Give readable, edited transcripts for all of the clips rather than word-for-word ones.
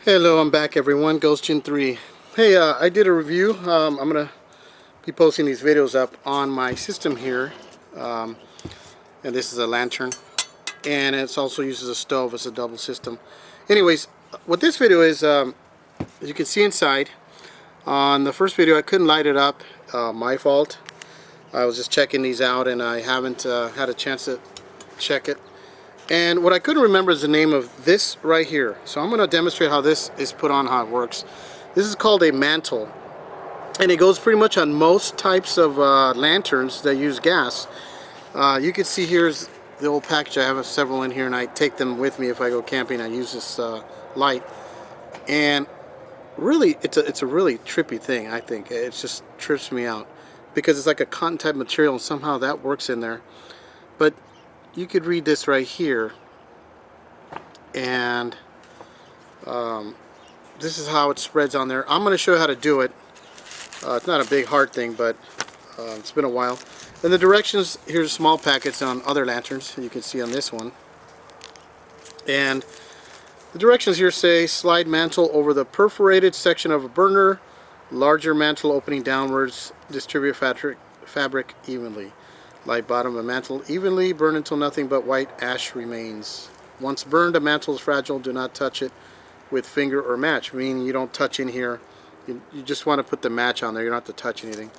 Hello, I'm back everyone, GhostGen3. Hey, I did a review. I'm going to be posting these videos up on my system here. Um, and this is a lantern. And it also uses a stove as a double system. Anyways, what this video is, as you can see inside, on the first video I couldn't light it up. My fault. I was just checking these out and I haven't had a chance to check it. And what I couldn't remember is the name of this right here. So I'm going to demonstrate how this is put on, how it works. This is called a mantle. And it goes pretty much on most types of lanterns that use gas. You can see here's the old package. I have several in here and I take them with me if I go camping. I use this light. And really, it's a really trippy thing, I think. It just trips me out. Because it's like a cotton type material and somehow that works in there. But you could read this right here, and this is how it spreads on there. I'm going to show you how to do it. It's not a big hard thing, but it's been a while. And the directions, here's small packets on other lanterns, you can see on this one. And the directions here say slide mantle over the perforated section of a burner, larger mantle opening downwards, distribute fabric evenly. Light bottom of mantle evenly, burn until nothing but white ash remains. Once burned, a mantle is fragile. Do not touch it with finger or match, meaning you don't touch in here. You just want to put the match on there. You don't have to touch anything.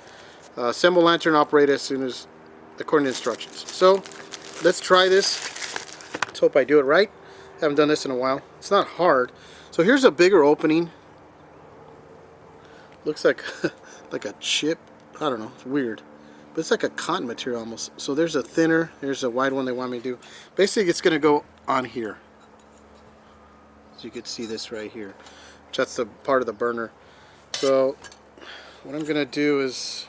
Assemble lantern, operate as soon as according to instructions. So let's try this. Let's hope I do it right. Haven't done this in a while. It's not hard. So here's a bigger opening. Looks like like a chip. I don't know. It's weird. But it's like a cotton material almost. So there's a thinner, here's a wide one they want me to do. Basically it's going to go on here. So you can see this right here. That's the part of the burner. So what I'm going to do is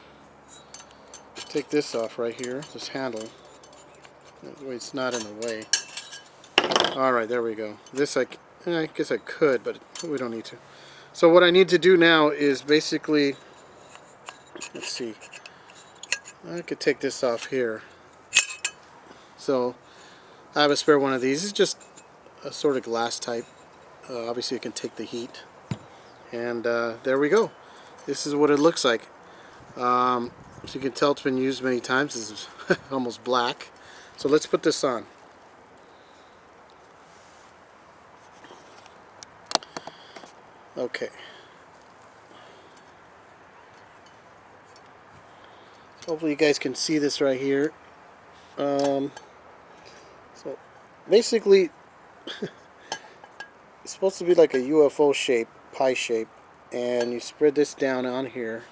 take this off right here, this handle. That way it's not in the way. Alright, there we go. This I guess I could, but we don't need to. So what I need to do now is basically, let's see. I could take this off here. So I have a spare one of these. It's just a sort of glass type. Obviously it can take the heat. And there we go. This is what it looks like. As you can tell, it's been used many times. This is almost black. So let's put this on. Okay. Hopefully you guys can see this right here. So basically it's supposed to be like a UFO shape, pie shape, and you spread this down on here,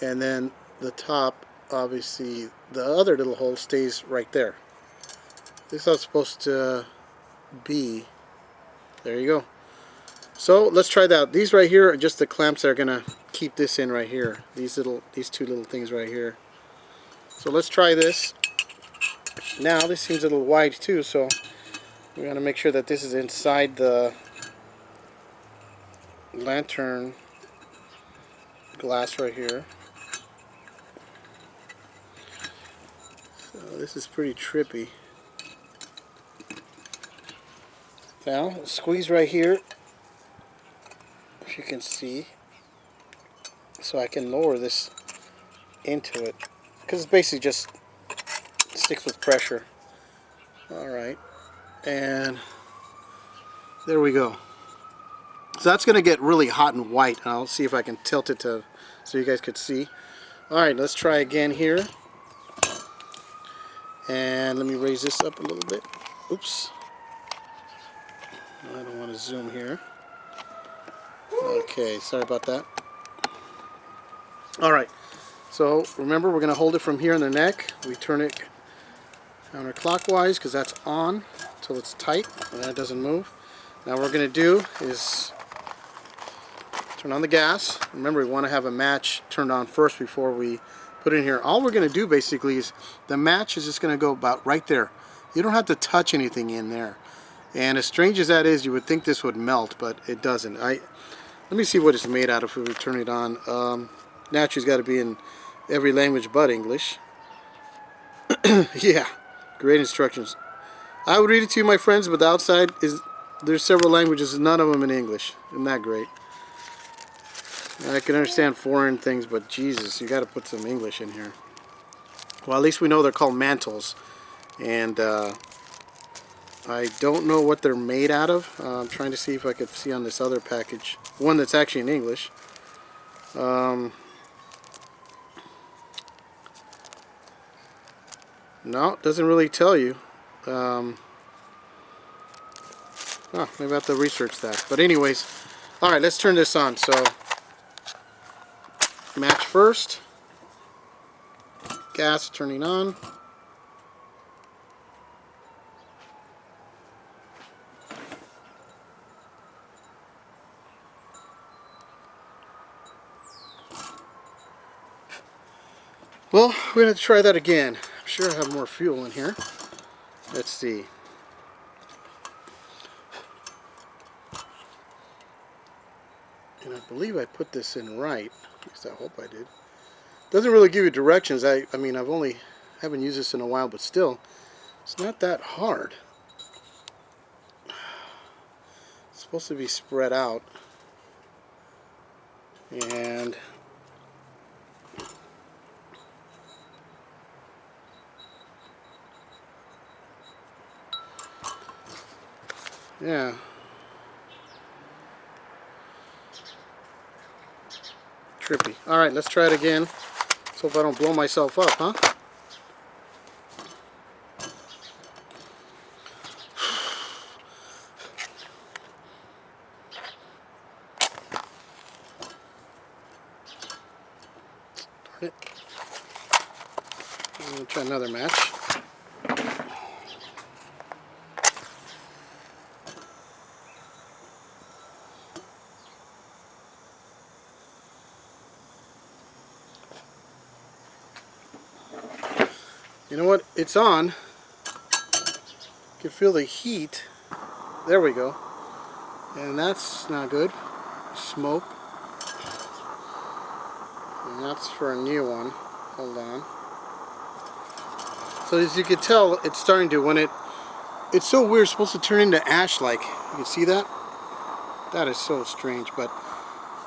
and then the top, obviously the other little hole stays right there. This is how it's supposed to be. There you go. So let's try that. These right here are just the clamps that are gonna keep this in right here. These two little things right here. So let's try this. Now this seems a little wide too, so we want to make sure that this is inside the lantern glass right here. So this is pretty trippy. Now squeeze right here, if you can see, so I can lower this into it, because it's basically just sticks with pressure. Alright, and there we go. So that's going to get really hot and white, and I'll see if I can tilt it to so you guys could see. Alright, let's try again here. And let me raise this up a little bit. Oops. I don't want to zoom here. Okay, sorry about that. Alright, so remember we're going to hold it from here in the neck. We turn it counterclockwise because that's on until it's tight and then it doesn't move. Now what we're going to do is turn on the gas. Remember, we want to have a match turned on first before we put it in here. All we're going to do basically is the match is just going to go about right there. You don't have to touch anything in there. And as strange as that is, you would think this would melt, but it doesn't. Let me see what it's made out of if we turn it on. Naturally, it's got to be in every language but English. Yeah, great instructions. I would read it to you, my friends, but the outside is there's several languages, none of them in English. Isn't that great? I can understand foreign things, but Jesus, you got to put some English in here. Well, at least we know they're called mantles, and I don't know what they're made out of. I'm trying to see if I could see on this other package, one that's actually in English. No, it doesn't really tell you. Maybe I have to research that. But anyways, alright, let's turn this on. So, match first. Gas turning on. Well, we're going to try that again. I'm sure I have more fuel in here. Let's see. And I believe I put this in right. At least I hope I did. Doesn't really give you directions. I mean, haven't used this in a while, but still, it's not that hard. It's supposed to be spread out. And yeah. Trippy. Alright, let's try it again. Let's hope I don't blow myself up, huh? Darn it. I'm going to try another match. You know what? It's on. You can feel the heat. There we go. And that's not good. Smoke. And that's for a new one. Hold on. So as you can tell, it's starting to, it's so weird, it's supposed to turn into ash like. You can see that? That is so strange, but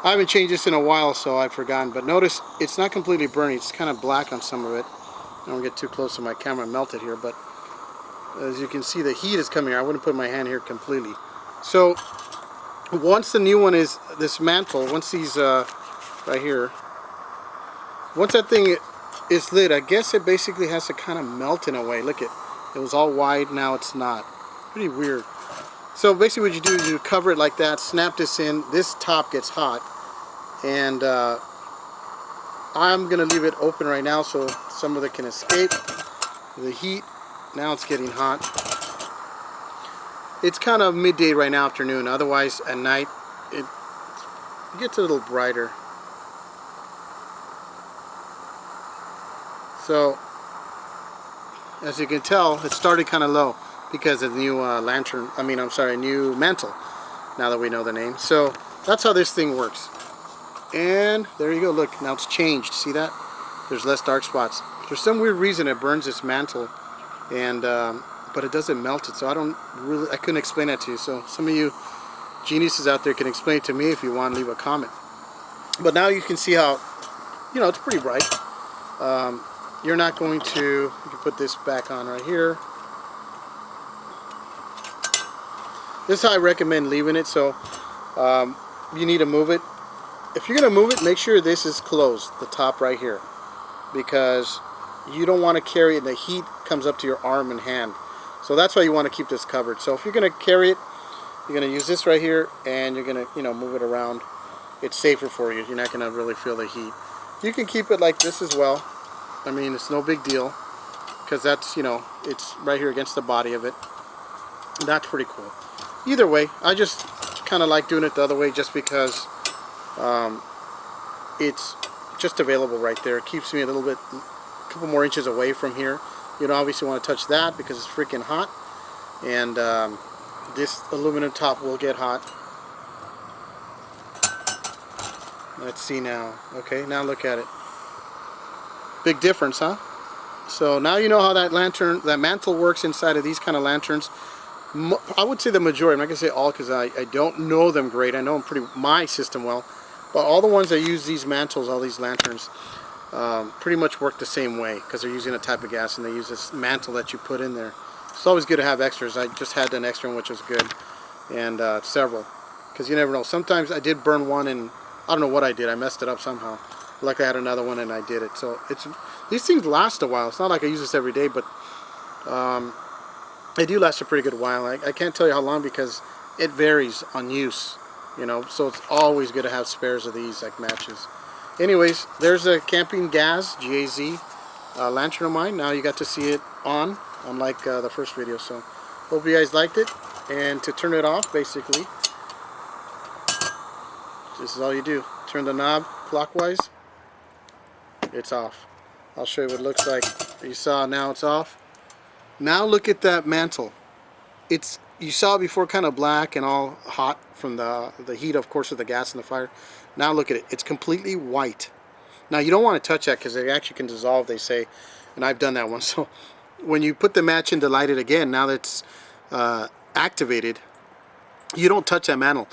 I haven't changed this in a while, so I've forgotten. But notice, it's not completely burning. It's kind of black on some of it. I don't get too close to my camera and melt it here, but as you can see, the heat is coming here. I wouldn't put my hand here completely. So once the new one is, this mantle, once these right here, once that thing is lit, I guess it basically has to kind of melt in a way. Look, it was all wide, now it's not. Pretty weird. So basically what you do is you cover it like that, snap this in, this top gets hot, and I'm going to leave it open right now so some of it can escape the heat. Now it's getting hot. It's kind of midday right now, afternoon. Otherwise, at night, it gets a little brighter. So, as you can tell, it started kind of low because of the new new mantle, now that we know the name. So, that's how this thing works. And there you go, look, now it's changed. See that? There's less dark spots. For some weird reason it burns this mantle, and but it doesn't melt it, so I couldn't explain that to you. So some of you geniuses out there can explain it to me if you want to leave a comment. But now you can see how, it's pretty bright. You're not going to, you can put this back on right here. This is how I recommend leaving it. So you need to move it. If you're going to move it, make sure this is closed, the top right here, because you don't want to carry it and the heat comes up to your arm and hand. So that's why you want to keep this covered. So if you're going to carry it, you're going to use this right here, and you're going to, move it around. It's safer for you. You're not going to really feel the heat. You can keep it like this as well. I mean, it's no big deal, because that's, it's right here against the body of it. That's pretty cool. Either way, I just kind of like doing it the other way just because it's just available right there. It keeps me a couple more inches away from here. You don't obviously want to touch that because it's freaking hot, and this aluminum top will get hot. Let's see now. Okay, now look at it. Big difference, huh? So now you know how that mantle works inside of these kind of lanterns. I would say the majority. I'm not gonna say all because I don't know them great. I know them my system well, but all the ones that use these mantles, all these lanterns, pretty much work the same way because they're using a type of gas and they use this mantle that you put in there. It's always good to have extras. I just had an extra one which was good, and several, because you never know. Sometimes I did burn one and I don't know what I did. I messed it up somehow. Like I had another one and I did it. So these things last a while. It's not like I use this every day, but they do last a pretty good while. I can't tell you how long because it varies on use, you know. So it's always good to have spares of these, like matches. Anyways, there's a camping GAZ, G-A-Z, lantern of mine. Now you got to see it on, unlike the first video. So hope you guys liked it. And to turn it off, basically, this is all you do. Turn the knob clockwise. It's off. I'll show you what it looks like. You saw, now it's off. Now look at that mantle. You saw it before, kind of black and all hot from the heat, of course, of the gas and the fire. Now look at it. It's completely white. Now you don't want to touch that because it actually can dissolve, they say, and I've done that one. So when you put the match in to light it again, now that it's activated, you don't touch that mantle.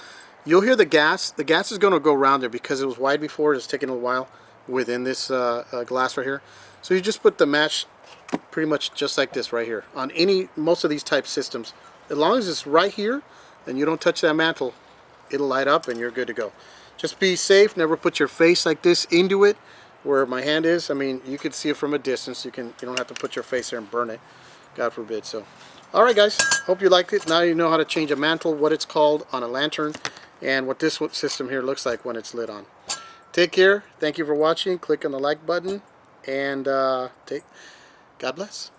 You'll hear the gas. The gas is going to go around there because it was wide before. It's taking a while within this glass right here. So you just put the match pretty much just like this right here on most of these type systems. As long as it's right here and you don't touch that mantle, it'll light up and you're good to go. Just be safe. Never put your face like this into it where my hand is. I mean, you can see it from a distance. You don't have to put your face there and burn it, God forbid. So alright guys, hope you liked it. Now you know how to change a mantle, what it's called on a lantern, and what this system here looks like when it's lit on. Take care. Thank you for watching. Click on the like button, and God bless.